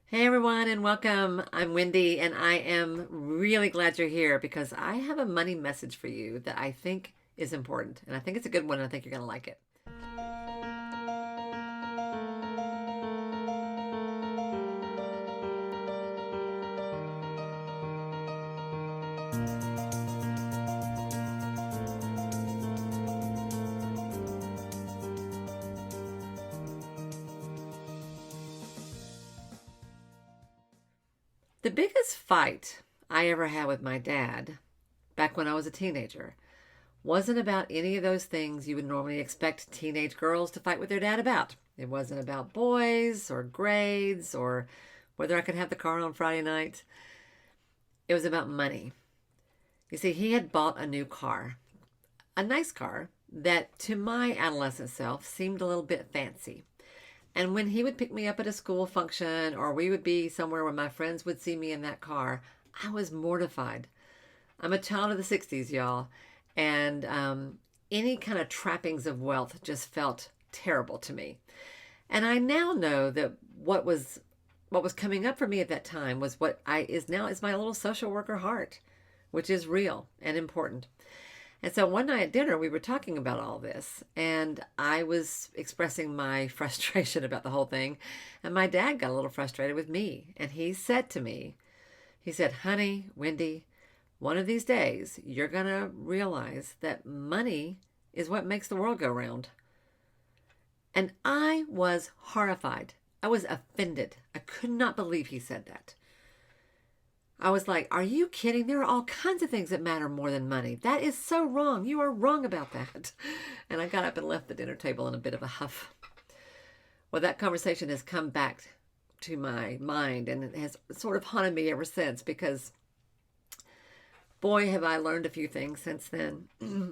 Hey everyone, and welcome. I'm Wendy, and I am really glad you're here because I have a money message for you that I think is important. And I think it's a good one, and I think you're going to like it. The biggest fight I ever had with my dad back when I was a teenager wasn't about any of those things you would normally expect teenage girls to fight with their dad about. It wasn't about boys or grades or whether I could have the car on Friday night. It was about money. You see, he had bought a new car, a nice car that to my adolescent self seemed a little bit fancy. And when he would pick me up at a school function or we would be somewhere where my friends would see me in that car, I was mortified. I'm a child of the 60s, y'all. And any kind of trappings of wealth just felt terrible to me. And I now know that what was coming up for me at that time was what I is now is my little social worker heart, which is real and important. And so one night at dinner, we were talking about all this, and I was expressing my frustration about the whole thing. And my dad got a little frustrated with me. And he said to me, he said, "Honey, Wendy, one of these days, you're going to realize that money is what makes the world go round." And I was horrified. I was offended. I could not believe he said that. I was like, "Are you kidding? There are all kinds of things that matter more than money. That is so wrong. You are wrong about that." And I got up and left the dinner table in a bit of a huff. Well, that conversation has come back to my mind and it has sort of haunted me ever since because boy, have I learned a few things since then.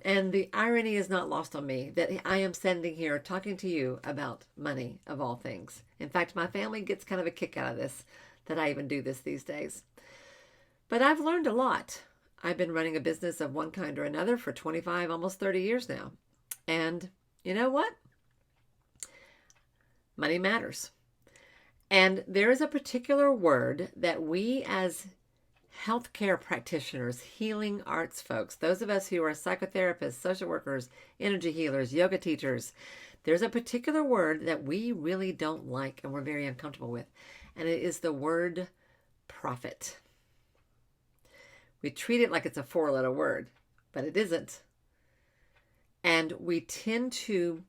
And the irony is not lost on me that I am standing here talking to you about money of all things. In fact, my family gets kind of a kick out of this, that I even do this these days. But I've learned a lot. I've been running a business of one kind or another for 25, almost 30 years now. And you know what? Money matters. And there is a particular word that we as healthcare practitioners, healing arts folks, those of us who are psychotherapists, social workers, energy healers, yoga teachers, there's a particular word that we really don't like and we're very uncomfortable with. And it is the word profit. We treat it like it's a four-letter word, but it isn't. And we tend to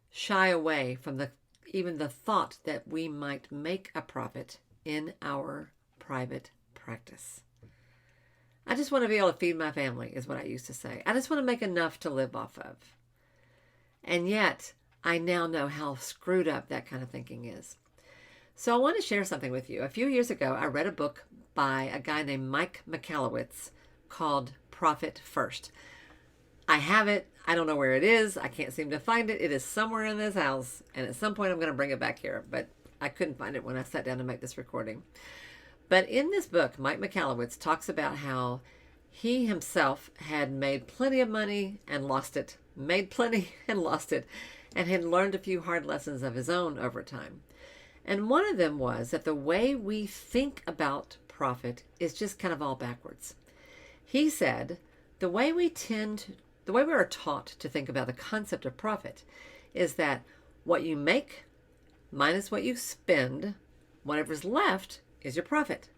shy away from even the thought that we might make a profit in our private practice. I just want to be able to feed my family, is what I used to say. I just want to make enough to live off of. And yet, I now know how screwed up that kind of thinking is. So I want to share something with you. A few years ago, I read a book by a guy named Mike Michalowicz called Profit First. I have it. I don't know where it is. I can't seem to find it. It is somewhere in this house. And at some point, I'm going to bring it back here. But I couldn't find it when I sat down to make this recording. But in this book, Mike Michalowicz talks about how he himself had made plenty of money and lost it, made plenty and lost it, and had learned a few hard lessons of his own over time. And one of them was that the way we think about profit is just kind of all backwards. He said the way we are taught to think about the concept of profit is that what you make minus what you spend, whatever's left is your profit.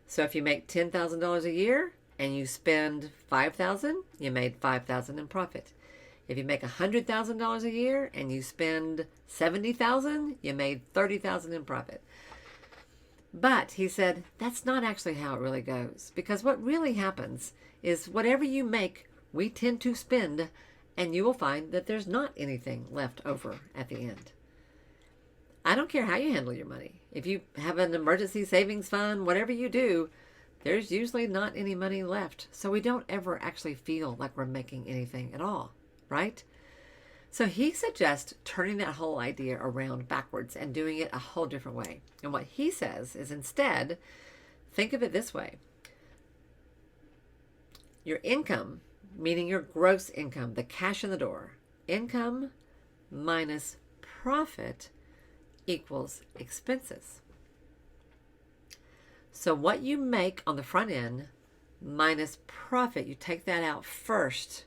So if you make $10,000 a year and you spend $5,000, you made $5,000 in profit. If you make $100,000 a year and you spend $70,000, you made $30,000 in profit. But he said that's not actually how it really goes, because what really happens is whatever you make, we tend to spend, and you will find that there's not anything left over at the end. I don't care how you handle your money. If you have an emergency savings fund, whatever you do, there's usually not any money left. So we don't ever actually feel like we're making anything at all, right? So he suggests turning that whole idea around backwards and doing it a whole different way. And what he says is instead, think of it this way. Your income, meaning your gross income, the cash in the door, income minus profit equals expenses. So what you make on the front end minus profit, you take that out first.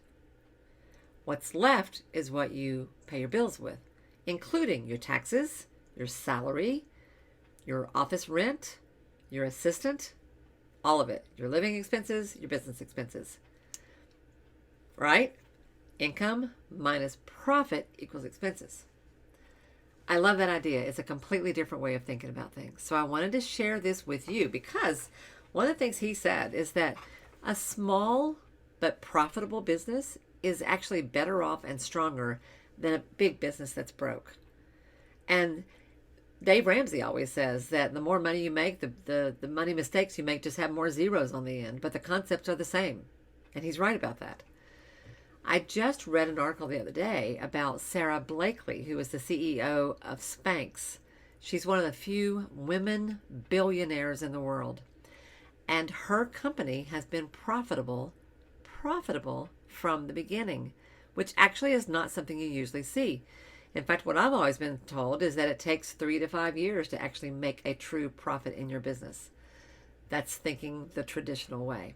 What's left is what you pay your bills with, including your taxes, your salary, your office rent, your assistant, all of it. Your living expenses, your business expenses. Right? Income minus profit equals expenses. I love that idea. It's a completely different way of thinking about things. So I wanted to share this with you because one of the things he said is that a small but profitable business is actually better off and stronger than a big business that's broke. And Dave Ramsey always says that the more money you make, the money mistakes you make just have more zeros on the end, but the concepts are the same. And he's right about that. I just read an article the other day about Sarah Blakely, who is the CEO of Spanx. She's one of the few women billionaires in the world. And her company has been profitable from the beginning, which actually is not something you usually see. In fact, what I've always been told is that it takes 3 to 5 years to actually make a true profit in your business. That's thinking the traditional way.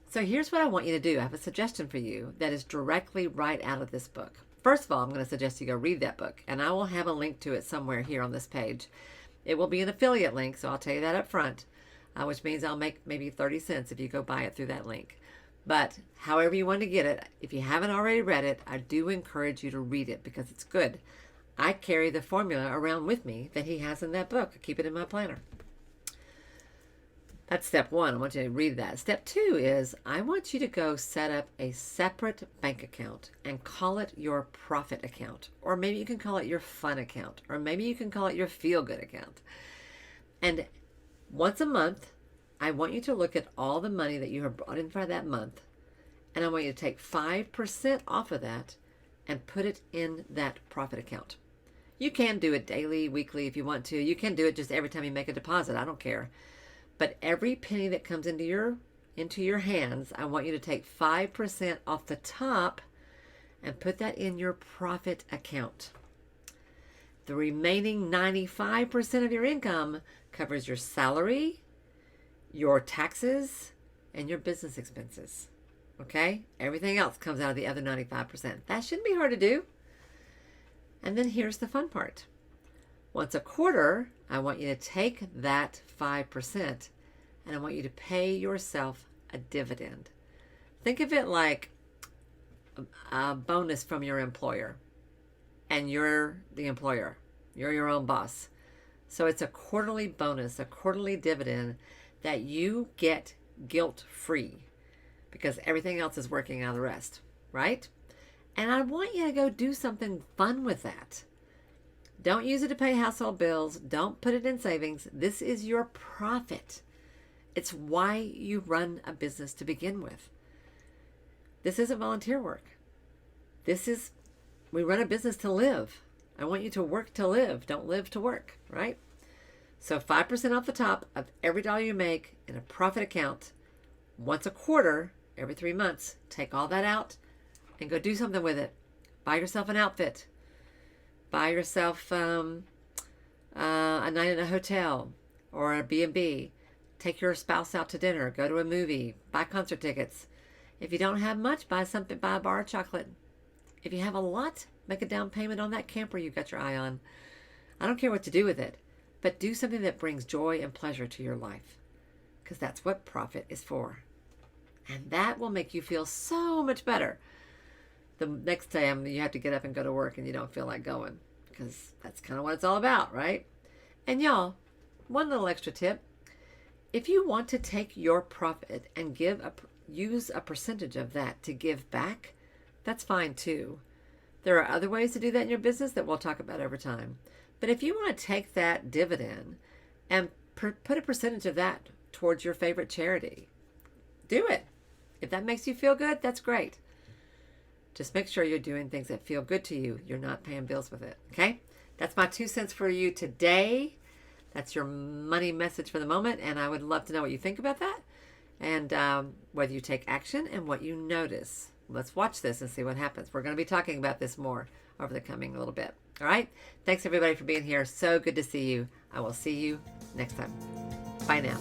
So here's what I want you to do. I have a suggestion for you that is directly right out of this book. First of all, I'm going to suggest you go read that book, and I will have a link to it somewhere here on this page. It will be an affiliate link, so I'll tell you that up front, which means I'll make maybe 30 cents if you go buy it through that link. But however you want to get it, if you haven't already read it, I do encourage you to read it because it's good. I carry the formula around with me that he has in that book. I keep it in my planner. That's step one. I want you to read that. Step two is I want you to go set up a separate bank account and call it your profit account. Or maybe you can call it your fun account. Or maybe you can call it your feel-good account. And once a month, I want you to look at all the money that you have brought in for that month. And I want you to take 5% off of that and put it in that profit account. You can do it daily, weekly if you want to. You can do it just every time you make a deposit. I don't care. But every penny that comes into your hands, I want you to take 5% off the top and put that in your profit account. The remaining 95% of your income covers your salary, your taxes, and your business expenses. Okay? Everything else comes out of the other 95%. That shouldn't be hard to do. And then here's the fun part. Once a quarter, I want you to take that 5% and I want you to pay yourself a dividend. Think of it like a bonus from your employer. And you're the employer. You're your own boss. So it's a quarterly bonus, a quarterly dividend that you get guilt-free because everything else is working out of the rest, right? And I want you to go do something fun with that. Don't use it to pay household bills. Don't put it in savings. This is your profit. It's why you run a business to begin with. This isn't volunteer work. We run a business to live. I want you to work to live. Don't live to work, right? So 5% off the top of every dollar you make in a profit account, once a quarter, every 3 months, take all that out and go do something with it. Buy yourself an outfit. Buy yourself a night in a hotel or a B&B. Take your spouse out to dinner. Go to a movie. Buy concert tickets. If you don't have much, buy something. Buy a bar of chocolate. If you have a lot, make a down payment on that camper you've got your eye on. I don't care what to do with it, but do something that brings joy and pleasure to your life because that's what profit is for. And that will make you feel so much better the next time you have to get up and go to work and you don't feel like going, because that's kind of what it's all about, right? And y'all, one little extra tip. If you want to take your profit and use a percentage of that to give back, that's fine too. There are other ways to do that in your business that we'll talk about over time. But if you want to take that dividend and put a percentage of that towards your favorite charity, do it. If that makes you feel good, that's great. Just make sure you're doing things that feel good to you. You're not paying bills with it. Okay? That's my 2 cents for you today. That's your money message for the moment. And I would love to know what you think about that. And whether you take action and what you notice. Let's watch this and see what happens. We're going to be talking about this more over the coming little bit. All right? Thanks everybody for being here. So good to see you. I will see you next time. Bye now.